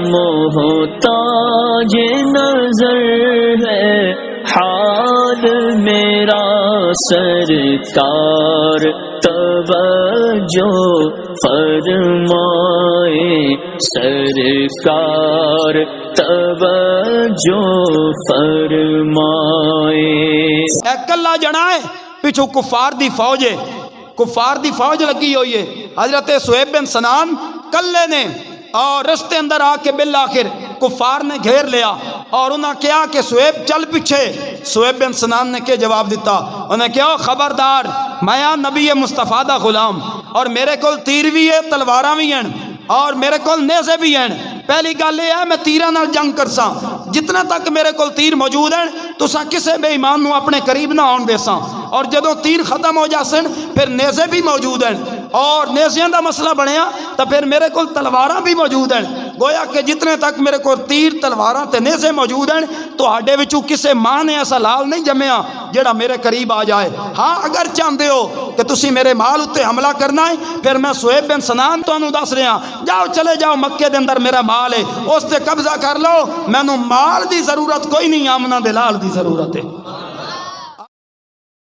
محتاج نظر ہے حال میرا سرکار توجہ فرمائے سرکار توجہ فرمائے۔ کلا جنا ہے پچھو کفار دی فوج ہے، کفار دی فوج لگی ہوئی ہے۔ حضرت صہیب بن سنان کلے نے اور رستے اندر آ کے بالآخر کفار نے گھیر لیا اور انہاں کیا کہ صہیب چل پیچھے۔ صہیب بن سنان نے کیا جواب دیتا؟ انہیں کہا خبردار میں نبی مصطفیٰ دا غلام اور میرے کول تیر بھی ہے تلواراں بھی ہیں اور میرے کول نیزے بھی ہیں۔ پہلی گل یہ ہے میں تیراں نال جنگ کرساں، جتنے تک میرے کول تیر موجود ہیں تساں کسے بے ایمان نو اپنے قریب نہ آن دیساں، اور جدوں تیر ختم ہو جاسن پھر نیزے بھی موجود ہیں اور نیزیاں دا مسئلہ بنیا تو پھر میرے کول تلواراں بھی موجود ہیں۔ گویا کہ جتنے تک میرے کو تیر تلواراں تے نیزے موجود ہیں تو ہاڈے وچوں کسے ماں نے ایسا لال نہیں جمیا جڑا میرے قریب آ جائے۔ ہاں اگر چاہندے ہو کہ تسی میرے مال اتے حملہ کرنا ہے پھر میں صہیب بن سنان تانوں دس رہا، جاؤ چلے جاؤ مکے دے اندر میرا مال ہے اس تے قبضہ کر لو، مینوں مال دی ضرورت کوئی نہیں، آمنہ دے لال دی ضرورت ہے۔